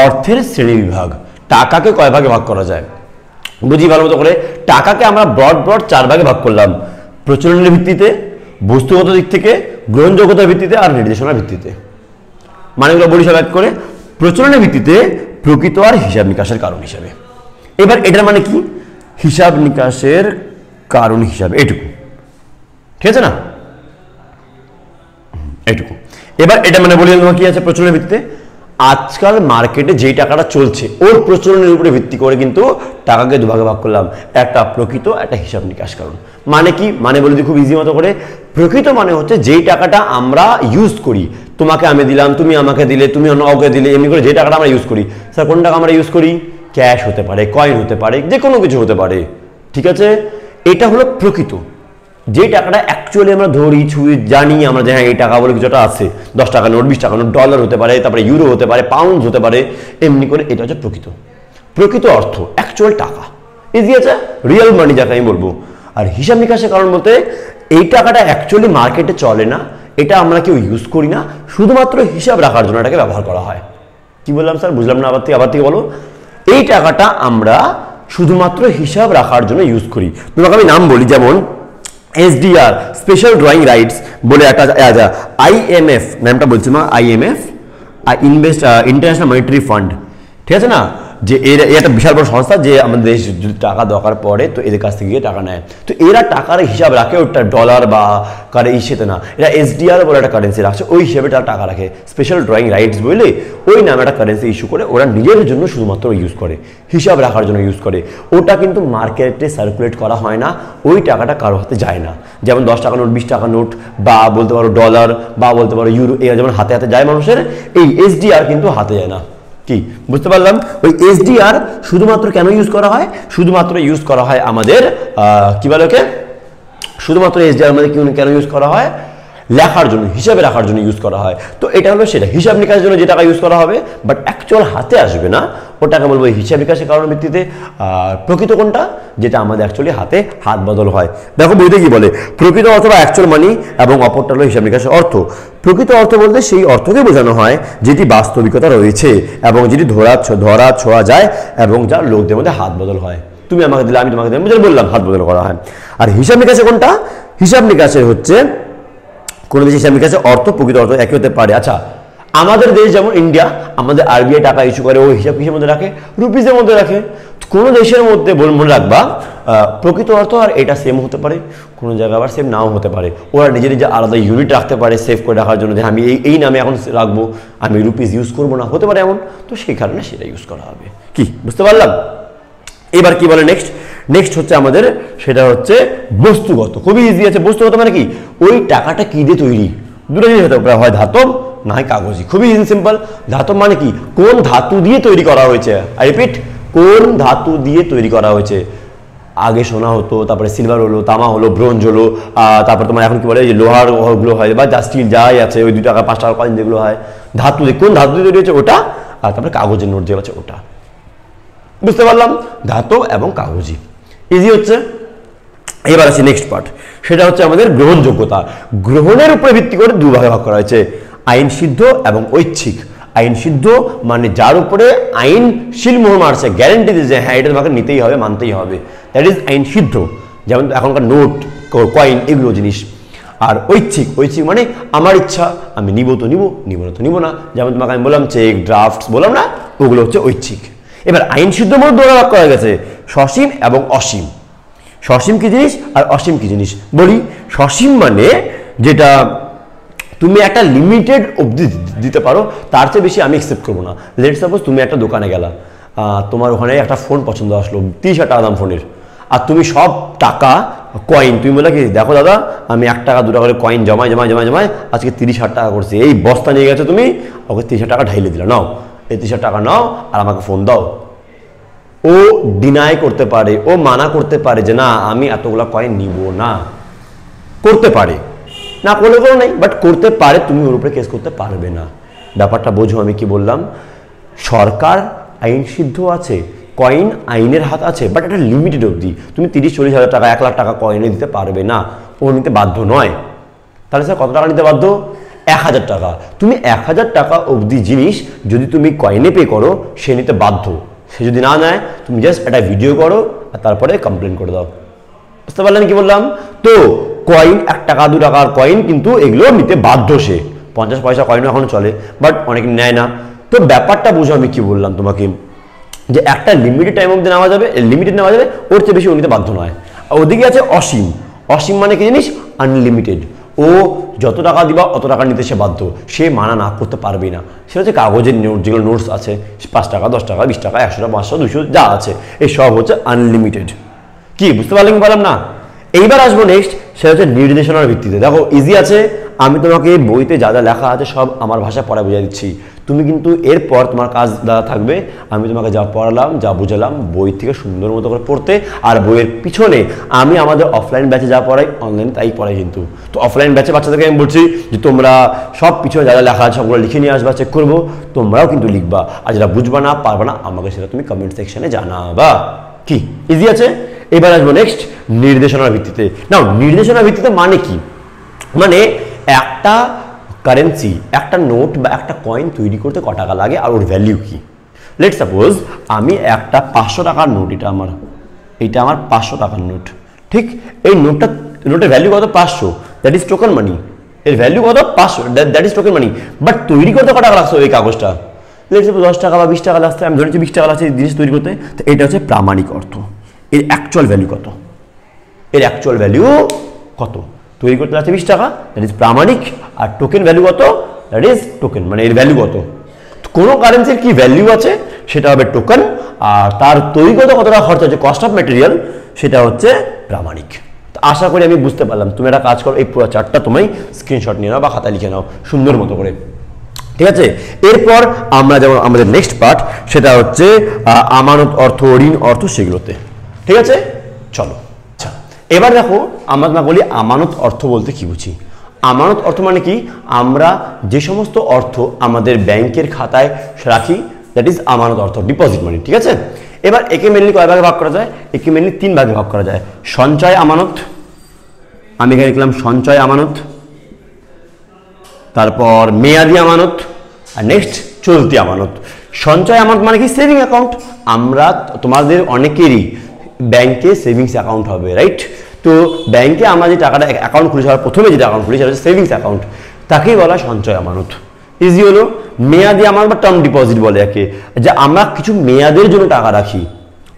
অর্থের শ্রেণী বিভাগ। টাকাকে কয় ভাগে ভাগ করা যায় বুঝি ভালো মতো করে। টাকাকে আমরা ব্রড 4 ভাগে ভাগ করলাম, প্রচলনের ভিত্তিতে, বস্তুগত দিক থেকে, গ্রহণযোগ্যতার ভিত্তিতে, আর নির্দেশনার ভিত্তিতে। মানেগুলো বলি সব এক করে। প্রচলনের ভিত্তিতে, প্রকৃত আর হিসাব নিকাশের কারণ হিসাবে। এবার এটার মানে কি, হিসাব নিকাশের কারণ হিসাবে, এটুকু। ঠিক আছে না, এটুকু। এবার এটা মানে বলি তোমার কি আছে, প্রচলনের ভিত্তিতে আজকাল মার্কেটে যেই টাকাটা চলছে ওর প্রচলনের উপরে ভিত্তি করে কিন্তু টাকাকে দুভাগে ভাগ করলাম, একটা প্রকৃত, একটা হিসাব নিকাশ কারণ। মানে কি, মানে বলে দিই খুব ইজি মতো করে। প্রকৃত মানে হচ্ছে যেই টাকাটা আমরা ইউজ করি, তোমাকে আমি দিলাম, তুমি আমাকে দিলে, তুমি অন্য কাউকে দিলে, এমনি করে যে টাকাটা আমরা ইউজ করি। স্যার কোন টাকা আমরা ইউজ করি? ক্যাশ হতে পারে, কয়েন হতে পারে, যে কোনো কিছু হতে পারে। ঠিক আছে, এটা হলো প্রকৃত। যে টাকাটা অ্যাকচুয়ালি আমরা ধরি, ছুঁই, জানি আমরা যে হ্যাঁ এই টাকা বলে কিছুটা আছে, 10 টাকা নোট, 20 টাকা নোট, ডলার হতে পারে, তারপরে ইউরো হতে পারে, পাউন্ড হতে পারে, এমনি করে এটা হচ্ছে প্রকৃত অর্থ, অ্যাকচুয়াল টাকা। ইজি আছে, রিয়েল মানি যাকে আমি বলবো। আর হিসাব নিকাশের কারণ বলতে এই টাকাটা অ্যাকচুয়ালি মার্কেটে চলে না, এটা আমরা কেউ ইউজ করি না, শুধুমাত্র হিসাব রাখার জন্য এটাকে ব্যবহার করা হয়। কি বললাম স্যার, বুঝলাম না, আবার থেকে বলো। এই টাকাটা আমরা শুধুমাত্র হিসাব রাখার জন্য ইউজ করি। তোমাকে আমি নাম বলি, যেমন SDR, স্পেশাল ড্রয়িং রাইটস বলে একটা IMF, নামটা বলছি না, IMF, ইন্টারন্যাশনাল মনিটারি ফান্ড। ঠিক আছে না, যে এর একটা বিশাল বড় সংস্থা, যে আমাদের দেশ যদি টাকা দরকার পড়ে তো এদের কাছ থেকে গিয়ে টাকা নেয়। তো এরা টাকার হিসাব রাখে, ওটা ডলার বা ইসেতে না, এরা SDR বলে একটা কারেন্সি রাখছে, ওই হিসেবে তারা টাকা রাখে। স্পেশাল ড্রয়িং রাইটস বলে ওই নামে একটা কারেন্সি ইস্যু করে, ওরা নিজের জন্য শুধুমাত্র ইউজ করে, হিসাব রাখার জন্য ইউজ করে। ওটা কিন্তু মার্কেটে সার্কুলেট করা হয় না, ওই টাকাটা কারো হাতে যায় না। যেমন 10 টাকা নোট, 20 টাকা নোট, বা বলতে পারো ডলার, বা বলতে পারো ইউরো, এরা যেমন হাতে হাতে যায় মানুষের, এই SDR কিন্তু হাতে যায় না। কি বুঝতে পারলাম? ওই SDR শুধুমাত্র কেন ইউজ করা হয়? শুধুমাত্র ইউজ করা হয় আমাদের কি বলে ওকে, শুধুমাত্র SDR আমাদের কেন ইউজ করা হয়? লেখার জন্য, হিসাবে রাখার জন্য ইউজ করা হয়। তো এটা হলো সেটা, হিসাব নিকাশের জন্য যে টাকা ইউজ করা হবে, বাট অ্যাকচুয়াল হাতে আসবে না, ওটাকে বলবো হিসাব নিকাশের কারণের ভিত্তিতে। আর প্রকৃত কোনটা, যেটা আমাদের অ্যাকচুয়ালি হাত বদল হয়। দেখো বইতে কি বলে, প্রকৃত অর্থ বা অ্যাকচুয়াল মানি, এবং অপরটা হলো হিসাব নিকাশের অর্থ। প্রকৃত অর্থ বলতে সেই অর্থকে বোঝানো হয় যেটি বাস্তবিকতা রয়েছে এবং যেটি ধরা ছোঁয়া যায় এবং যার লোকদের মধ্যে হাত বদল হয়। তুমি আমাকে দিলে, আমি তোমাকে দিলাম, বললাম, হাত বদল করা হয়। আর হিসাব নিকাশে কোনটা? হিসাব নিকাশে হচ্ছে কোন দেশের হিসাব নিকাশে অর্থ, প্রকৃত অর্থ একই হতে পারে। আচ্ছা, আমাদের দেশ যেমন ইন্ডিয়া, আমাদের RBI টাকা ইস্যু করে, ও হিসাব কিসের মধ্যে রাখে? রুপিজের মধ্যে রাখে। কোন দেশের মধ্যে মনে রাখবা, প্রকৃত অর্থ আর এটা সেম হতে পারে, কোনো জায়গায় আবার সেম নাও হতে পারে। ওরা নিজের আলাদা ইউনিট রাখতে পারে সেভ করে রাখার জন্য, যে আমি এই নামে এখন রাখবো, আমি রুপিজ ইউজ করবো না, হতে পারে এমন। তো সেই কারণে সেটা ইউজ করা হবে। কি বুঝতে পারলাম? এবার কি বলে নেক্সট হচ্ছে আমাদের, সেটা হচ্ছে বস্তুগত। খুবই ইজি আছে। বস্তুগত মানে কি, ওই টাকাটা কি দিয়ে তৈরি? দুটো জিনিস হতে পারে, হয় ধাতব না হয় কাগজি। খুবই ইজি সিম্পল। ধাতব মানে কি, কোন ধাতু দিয়ে তৈরি করা হয়েছে। আই রিপিট, কোন ধাতু দিয়ে তৈরি করা হয়েছে। আগে সোনা হতো, তারপরে সিলভার হলো, তামা হলো, ব্রোঞ্জ হলো, তারপর তোমার এখন কি বলে, লোহার গুলো হয়, বা যা স্টিল যাই আছে, ওই 2 টাকা 5 টাকা কয়েন যেগুলো হয়, ধাতু দিয়ে, কোন ধাতু দিয়ে তৈরি হয়েছে ওটা। আর তারপরে কাগজের নোট যেগুলো আছে ওটা। বুঝতে পারলাম, ধাতব এবং কাগজি। ইজি হচ্ছে। এবার আছে নেক্সট পার্ট, সেটা হচ্ছে আমাদের গ্রহণযোগ্যতা। গ্রহণের উপরে ভিত্তি করে 2 ভাগে ভাগ করা হয়েছে, আইন সিদ্ধ এবং ঐচ্ছিক। আইন সিদ্ধ মানে যার উপরে আইন শিল মোহর মারছে, গ্যারেন্টি দিচ্ছে হ্যাঁ এটা তোমাকে নিতেই হবে, মানতেই হবে, দ্যাট ইজ আইন সিদ্ধ। যেমন এখনকার নোট, কয়েন, এগুলো জিনিস। আর ঐচ্ছিক মানে আমার ইচ্ছা, আমি নিব তো নিব, নিব না তো নিব না। যেমন তোমাকে আমি বললাম চেক, ড্রাফটস বললাম না, ওগুলো হচ্ছে ঐচ্ছিক। এবার আইন সিদ্ধ মধ্যে 2 ভাগ করা গেছে, সসীম এবং অসীম। সসীম কি জিনিস আর অসীম কি জিনিস বলি। সসীম মানে যেটা তুমি একটা লিমিটেড অবধি দিতে পারো, তার চেয়ে বেশি আমি অ্যাকসেপ্ট করবো না। লেট সাপোজ তুমি একটা দোকানে গেলা, তোমার ওখানে একটা ফোন পছন্দ আসলো 30,000 টাকা দাম ফোনের, আর তুমি সব টাকা কয়েন, তুমি বলে কি দেখো দাদা আমি 1 টাকা 2 টাকা করে কয়েন জমায় আজকে 30,000 টাকা করছি, এই বস্তা নিয়ে গেছো তুমি, ওকে 30,000 টাকা ঢাইলে দিলা, নাও এই 30,000 টাকা নাও আর আমাকে ফোন দাও। ও ডিনাই করতে পারে, ও মানা করতে পারে যে না আমি এতগুলো কয়েন নিব না, করতে পারে, না করলে কোনো নাই, বাট করতে পারে, তুমি ওর উপরে কেস করতে পারবে না। ব্যাপারটা বোঝো আমি কি বললাম। সরকার আইন সিদ্ধ আছে, কয়েন আইনের হাত আছে, বাট একটা লিমিটেড অবধি। তুমি 30-40 হাজার টাকা 1 লাখ টাকা কয়েনে দিতে পারবে না, ও নিতে বাধ্য নয়। তাহলে স্যার কত টাকা নিতে বাধ্য? 1000 টাকা। তুমি 1000 টাকা অবধি জিনিস যদি তুমি কয়েনে পে করো, সে নিতে বাধ্য। সে যদি না নেয়, তুমি জাস্ট একটা ভিডিও করো আর তারপরে কমপ্লেন করে দাও। বুঝতে পারলেন কি বললাম? তো কয়েন 1 টাকা 2 টাকার কয়েন কিন্তু এগুলো নিতে বাধ্য সে। 50 পয়সা কয়েন এখনো চলে, বাট অনেকে নেয় না। তো ব্যাপারটা বুঝো আমি কি বললাম তোমাকে, যে একটা লিমিটেড টাইম অবধি নেওয়া যাবে, লিমিটেড নেওয়া যাবে, ওর চেয়ে বেশি ও নিতে বাধ্য নয়। ওদিকে আছে অসীম। অসীম মানে কি জিনিস? আনলিমিটেড। ও যত টাকা দিবা অত টাকা নিতে সে বাধ্য, সে মানা না করতে পারবে না। সেটা হচ্ছে কাগজের নোট, যেগুলো নোটস আছে 5 টাকা 10 টাকা 20 টাকা 100 টাকা 500 200 যা আছে, এই সব হচ্ছে আনলিমিটেড। কি বুঝতে পারলেন কি বললাম না? এইবার আসবো নেক্সট, সেটা হচ্ছে নির্দেশনার ভিত্তিতে। দেখো ইজি আছে, আমি তোমাকে বইতে যা যা লেখা আছে সব আমার ভাষায় পড়া বুঝিয়ে দিচ্ছি। তুমি কিন্তু এরপর তোমার কাজ দ্বারা থাকবে আমি তোমাকে যা পড়ালাম যা বুঝালাম বই থেকে সুন্দর মতো করে পড়তে, আর বইয়ের পিছনে আমি আমাদের অফলাইন ব্যাচে যা পড়াই অনলাইনে তাই পড়াই কিন্তু। তো অফলাইন ব্যাচে বাচ্চাদেরকে আমি বলছি যে তোমরা সব পিছনে যা যা লেখা আছে সবগুলো লিখে নিয়ে আসবা, চেক করবো, তোমরাও কিন্তু লিখবা, আর যেটা বুঝবা না পারবা না আমাকে সেটা তুমি কমেন্ট সেকশনে জানাবা। কি ইজি আছে? এবার আসবো নেক্সট নির্দেশনার ভিত্তিতে। নাও নির্দেশনার ভিত্তিতে মানে কি? মানে একটা কারেন্সি, একটা নোট বা একটা কয়েন তৈরি করতে কত টাকা লাগে আর ওর ভ্যালিউ কি। লেট সাপোজ আমি একটা 500 টাকার নোট, এটা আমার 500 টাকার নোট, ঠিক? এই নোটের ভ্যালু কত? 500, দ্যাট ইজ টোকেন মানি। এর ভ্যালু কত? 500, that is token money. But তৈরি করতে কত টাকা লাগছে ওই কাগজটা? লেট সাপোজ 10 টাকা বা 20 টাকা লাগছে, আমি ধরেছি 20 টাকা লাগছে এই জিনিস তৈরি করতে। তো এটা হচ্ছে প্রামাণিক অর্থ। এর অ্যাকচুয়াল ভ্যালু কত? এর অ্যাকচুয়াল ভ্যালু কত? তৈরি করতে লাগছে 20 টাকা, দ্যাট ইজ প্রামাণিক। আর টোকেন ভ্যালু কত? দ্যাট ইজ টোকেন, মানে এর ভ্যালু কত। কোনো কারেন্সির কি ভ্যালু আছে সেটা হবে টোকেন, আর তার তৈরি করতে কত টাকা খরচ হচ্ছে কস্ট অফ ম্যাটেরিয়াল সেটা হচ্ছে প্রামাণিক। আশা করি আমি বুঝতে পারলাম। তুমি একটা কাজ করো, এই পুরো চার্টটা তুমি স্ক্রিনশট নিয়ে নাও বা খাতা লিখে নাও সুন্দর মতো করে, ঠিক আছে? এরপর আমরা যেমন আমাদের নেক্সট পার্ট সেটা হচ্ছে আমানত অর্থ, ঋণ অর্থ, সেগুলোতে, ঠিক আছে? চলো আচ্ছা এবার দেখো আমরা বলি আমানত অর্থ বলতে কি বুঝি। আমানত অর্থ মানে কি? আমরা যে সমস্ত অর্থ আমাদের ব্যাংকের খাতায় রাখি দ্যাট ইজ আমানত অর্থ, ডিপোজিট মানি, ঠিক আছে? এবার একে মেনলি কয় ভাগে ভাগ করা যায়? একে মেনলি 3 ভাগে ভাগ করা যায়। সঞ্চয় আমানত, আমি এখানে লিখলাম সঞ্চয় আমানত, তারপর মেয়াদি আমানত, আর নেক্সট চলতি আমানত। সঞ্চয় আমানত মানে কি? Saving account. আমরা তোমাদের অনেকেরই ব্যাংকে সেভিংস অ্যাকাউন্ট হবে, রাইট? তো ব্যাংকে আমরা যে টাকাটা অ্যাকাউন্ট খুলি, সবার প্রথমে যেটা অ্যাকাউন্ট খুলি সেটা হচ্ছে সেভিংস অ্যাকাউন্ট, তাকেই বলা সঞ্চয় আমানত। ইজি হলো। মেয়াদি আমানত বা টার্ম ডিপোজিট বলে একে, যে আমরা কিছু মেয়াদের জন্য টাকা রাখি,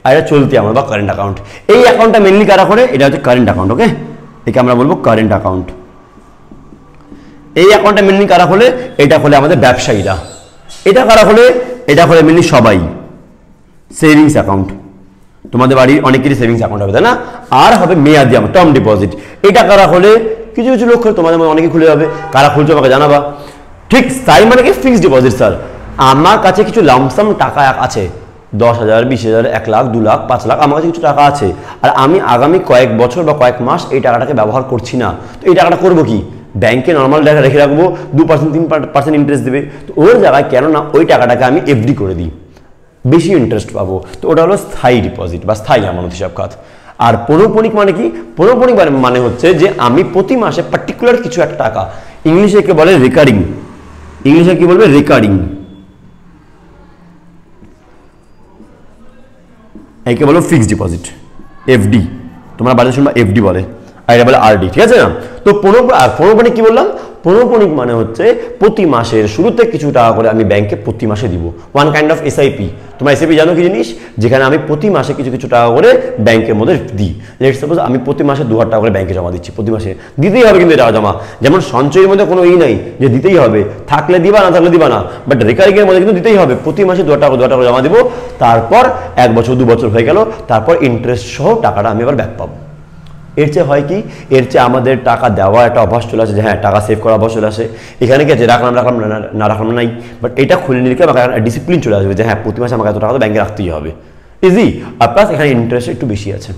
আর এটা চলতি আমানত বা কারেন্ট অ্যাকাউন্ট। এই অ্যাকাউন্টটা মেনলি কারা করে? এটা হচ্ছে কারেন্ট অ্যাকাউন্ট, ওকে? একে আমরা বলবো কারেন্ট অ্যাকাউন্ট। এই অ্যাকাউন্টটা মেনলি কারা খোলে? এটা খোলে আমাদের ব্যবসায়ীরা। এটা কারা খোলে? এটা খোলে মেনলি সবাই। সেভিংস অ্যাকাউন্ট, তোমাদের বাড়ির অনেকেরই সেভিংস অ্যাকাউন্ট হবে, তাই না? আর হবে মেয়াদি আমানত, টার্ম ডিপোজিট। এটা কারা খোলে? কিছু কিছু লোক তোমাদের মধ্যে অনেকে খুলে যাবে। কারা খুলছে আমাকে জানাবা। ঠিক স্থায়ী মানে কি? Fixed deposit. স্যার আমার কাছে কিছু লামসাম টাকা আছে, 10,000 20,000 1 লাখ 2 লাখ 5 লাখ, আমার কাছে কিছু টাকা আছে, আর আমি আগামী কয়েক বছর বা কয়েক মাস এই টাকাটাকে ব্যবহার করছি না। তো এই টাকাটা করবো কি? ব্যাংকে নর্মাল টাকা রেখে রাখবো, 2% 3% ইন্টারেস্ট দেবে। তো ওর জায়গায় কেন না ওই টাকাটাকে আমি এফডি করে দিই, বেশি ইন্টারেস্ট পাবো। তো ওটা হলো স্থায়ী ডিপোজিট বা স্থায়ী আমানত হিসাব খাত। আর পৌনঃপুনিক মানে কি? পৌনঃপুনিক মানে হচ্ছে যে আমি প্রতি মাসে পার্টিকুলার কিছু একটা টাকা, ইংলিশে একে বলে রেকারিং, ইংলিশে কি বলবে? রেকারিং। একে বলো ফিক্সড ডিপোজিট, এফডি। তোমরা বাড়িতে শুনবা এফডি বলে, আর এটা বলে আরডি, ঠিক আছে না? তো পৌনঃপুনিক কি বললাম? পৌনঃপুনিক মানে হচ্ছে প্রতি মাসের শুরুতে কিছু টাকা করে আমি ব্যাংকে প্রতি মাসে দিব, ওয়ান কাইন্ড অফ এসআইপি। তোমরা এসআইপি জানো কি জিনিস? যেখানে আমি প্রতি মাসে কিছু কিছু টাকা করে ব্যাংকের মধ্যে দিই। লেটস সাপোজ আমি প্রতি মাসে 2000 টাকা করে ব্যাংকে জমা দিচ্ছি, প্রতি মাসে দিতেই হবে কিন্তু টাকা জমা। যেমন সঞ্চয়ের মধ্যে কোনো নাই যে দিতেই হবে, থাকলে দিবা না থাকলে দিবা না, বাট রেকারিং এর মধ্যে কিন্তু দিতেই হবে। প্রতি মাসে 2000 টাকা জমা দিব, তারপর 1 বছর 2 বছর হয়ে গেল, তারপর ইন্টারেস্ট সহ টাকাটা আমি আবার ব্যাক পাবো। এর চেয়ে হয় কি, এর চেয়ে আমাদের টাকা দেওয়া একটা অভ্যাস চলে আসে যে হ্যাঁ টাকা সেভ করা অভ্যাস চলে আসে। এখানে কি আছে, রাখলাম না রাখলাম নাই, বাট এটা খুলে নিলে আমাকে ডিসিপ্লিন চলে আসবে যে হ্যাঁ প্রতি মাসে আমাকে এত টাকা তো ব্যাংকে রাখতেই হবে, ইজি। আর প্লাস এখানে ইন্টারেস্ট একটু বেশি আছে।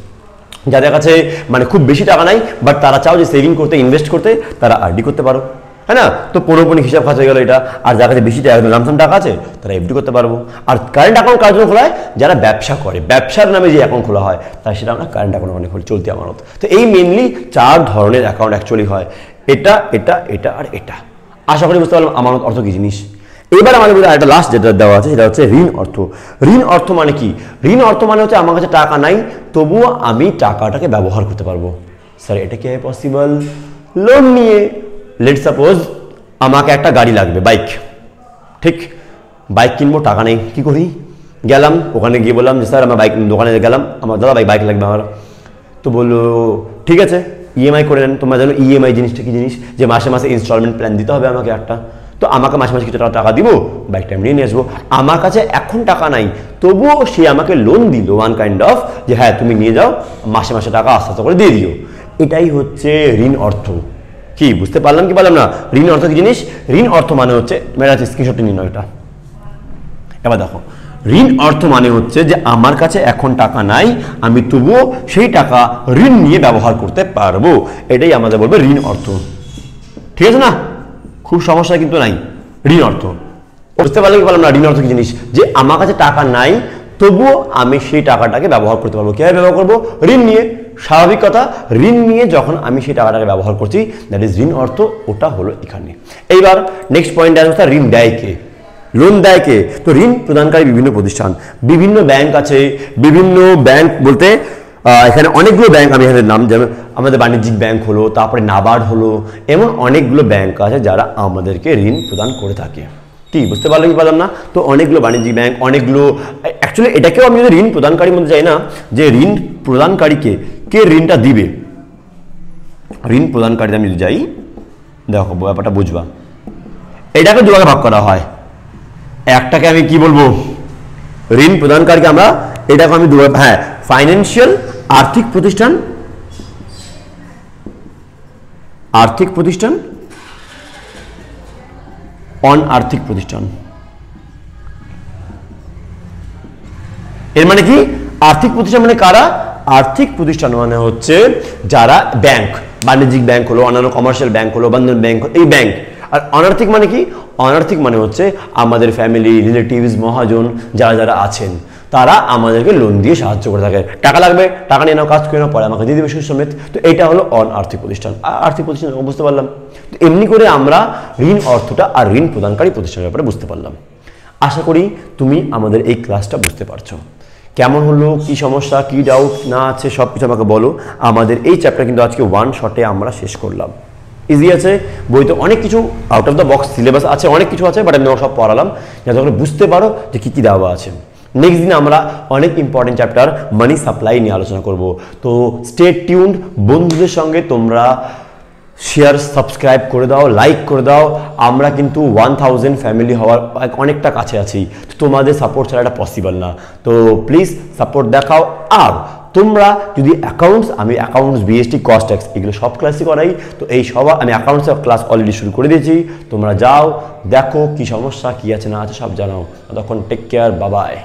যাদের কাছে মানে খুব বেশি টাকা নাই বাট তারা চাও যে সেভিং করতে, ইনভেস্ট করতে, তারা আরডি করতে পারো, হ্যাঁ না? তো পৌনঃপুনিক হিসাব খাত হয়ে গেল এটা। আর যার কাছে বেশি লামসাম টাকা আছে তারা এফডি করতে পারবো। আর কারেন্ট অ্যাকাউন্ট কার জন্য খোলা হয়? যারা ব্যবসা করে, ব্যবসার নামে যে অ্যাকাউন্ট খোলা হয় তাই সেটা আমরা কারেন্ট অ্যাকাউন্ট মানে খুলি, চলতি আমানত। তো এই মেনলি 4 ধরনের অ্যাকাউন্ট অ্যাকচুয়ালি হয়, এটা এটা এটা আর এটা। আশা করি বুঝতে পারলাম আমানত অর্থ কি জিনিস। এবার আমাদের মধ্যে একটা লাস্ট যেটা দেওয়া আছে সেটা হচ্ছে ঋণ অর্থ। ঋণ অর্থ মানে কি? ঋণ অর্থ মানে হচ্ছে আমার কাছে টাকা নাই তবুও আমি টাকাটাকে ব্যবহার করতে পারবো। স্যার এটা কি পসিবল? লোন নিয়ে লেটস সাপোজ আমাকে একটা গাড়ি লাগবে, বাইক, ঠিক? বাইক কিনবো, টাকা নেই, কি করি? গেলাম ওখানে গিয়ে বললাম যে স্যার আমার বাইক দোকানে গেলাম, আমার দাদা বাইক লাগবে আমার। তো বললো ঠিক আছে ইএমআই করে নেন। তোমরা জানো ইএমআই জিনিসটা কি জিনিস, যে মাসে মাসে ইনস্টলমেন্ট প্ল্যান দিতে হবে আমাকে একটা। তো আমাকে মাসে মাসে কিছু টাকা দিব, বাইকটা আমি নিয়ে আসবো। আমার কাছে এখন টাকা নাই তবুও সে আমাকে লোন দিল, ওয়ান কাইন্ড অফ যে হ্যাঁ তুমি নিয়ে যাও, মাসে মাসে টাকা আস্তে আস্তে করে দিয়ে দিও। এটাই হচ্ছে ঋণ অর্থ। কি বুঝতে পারলাম কি পারলাম না? ঋণ অর্থ কি জিনিস? ঋণ অর্থ মানে হচ্ছে, মেয়েরা স্ক্রিনশট নিয়ে নাও এটা। এবার দেখো, ঋণ অর্থ মানে হচ্ছে যে আমার কাছে এখন টাকা নাই, আমি তবুও সেই টাকা ঋণ নিয়ে ব্যবহার করতে পারবো, এটাই আমাদের বলবে ঋণ অর্থ। ঠিক আছে না? খুব সমস্যা কিন্তু নাই। ঋণ অর্থ বুঝতে পারলাম কি পারলাম না? ঋণ অর্থ কি জিনিস? যে আমার কাছে টাকা নাই তবুও আমি সেই টাকাটাকে ব্যবহার করতে পারবো। কিভাবে ব্যবহার করবো? ঋণ নিয়ে। স্বাভাবিক কথা, ঋণ নিয়ে যখন আমি সেই টাকাটাকে ব্যবহার করছি, দ্যাট ইজ ঋণ অর্থ। ওটা হলো এখানে। এইবার নেক্সট পয়েন্ট আসছে ঋণ দেয় কে, লোন দেয় কে? তো ঋণ প্রদানকারী বিভিন্ন প্রতিষ্ঠান, বিভিন্ন ব্যাংক আছে। বিভিন্ন ব্যাংক বলতে এখানে অনেকগুলো ব্যাংক আমি এখানে নাম, যেমন আমাদের বাণিজ্যিক ব্যাংক হলো, তারপরে নাবার্ড হলো, এমন অনেকগুলো ব্যাংক আছে যারা আমাদেরকে ঋণ প্রদান করে থাকে। কি বুঝতে পারলাম কি পারলাম না? তো অনেকগুলো বাণিজ্যিক ব্যাংক, অনেকগুলো অ্যাকচুয়ালি এটাকেও আমি যদি ঋণ প্রদানকারীর মধ্যে যাই না, যে ঋণ প্রদানকারীকে কে ঋণটা দিবে, ঋণ প্রদানকারীতে আমি যদি যাই, দেখো ব্যাপারটা বুঝবা। এটাকে দুভাগে ভাগ করা হয়। একটাকে আমি কি বলবো, ঋণ প্রদানকারীকে আমরা, এটাকে আমি দুভাগে, হ্যাঁ, ফাইন্যান্সিয়াল আর্থিক প্রতিষ্ঠান, আর্থিক প্রতিষ্ঠান, অন আর্থিক প্রতিষ্ঠান। এর মানে কি? আর্থিক প্রতিষ্ঠান মানে কারা? আর্থিক প্রতিষ্ঠান মানে হচ্ছে যারা ব্যাংক, বাণিজ্যিক ব্যাংক হলো, অন্যান্য কমার্শিয়াল ব্যাংক হলো, বন্ধন ব্যাংক, এই ব্যাংক। আর অনার্থিক মানে কি? অনার্থিক মানে হচ্ছে আমাদের ফ্যামিলি, রিলেটিভস, মহাজন যারা যারা আছেন তারা আমাদেরকে লোন দিয়ে সাহায্য করে থাকে। টাকা লাগবে, টাকা নিয়ে নাও, কাজ করে নাও, পরে আমাকে দিয়ে দেবে সুদ সমেত। তো এটা হলো অন আর্থিক প্রতিষ্ঠান। আর্থিক প্রতিষ্ঠান বুঝতে পারলাম। তো এমনি করে আমরা ঋণ অর্থটা আর ঋণ প্রদানকারী প্রতিষ্ঠানের ব্যাপারে বুঝতে পারলাম। আশা করি তুমি আমাদের এই ক্লাসটা বুঝতে পারছো। কেমন হলো, কি সমস্যা, কি ডাউট না আছে সব কিছু আমাকে বলো। আমাদের এই চ্যাপ্টার কিন্তু আজকে ওয়ান শটে আমরা শেষ করলাম। ইজি আছে, বইতে অনেক কিছু out of the box syllabus আছে, অনেক কিছু আছে, বাট আমি সব পড়ালাম যাতে তোমরা বুঝতে পারো যে কী কী দেওয়া আছে। নেক্সট দিন আমরা অনেক ইম্পর্টেন্ট চ্যাপ্টার মানি সাপ্লাই নিয়ে আলোচনা করব। তো স্টে টিউনড। বন্ধুদের সঙ্গে তোমরা শেয়ার, সাবস্ক্রাইব করে দাও, লাইক করে দাও। আমরা কিন্তু 1000 ফ্যামিলি হওয়ার অনেকটা কাছে আছি। তো তোমাদের সাপোর্ট ছাড়া এটা পসিবল না। তো প্লিজ সাপোর্ট দেখাও। আর তোমরা যদি অ্যাকাউন্টস, আমি অ্যাকাউন্টস, বিএসটি, কস্ট ট্যাক্স এগুলো সব ক্লাসই করাই। তো এই সব আমি অ্যাকাউন্টসের ক্লাস অলরেডি শুরু করে দিয়েছি। তোমরা যাও, দেখো কি সমস্যা, কি আছে না আছে সব জানাও। ততক্ষণ টেক কেয়ার, বাবাই।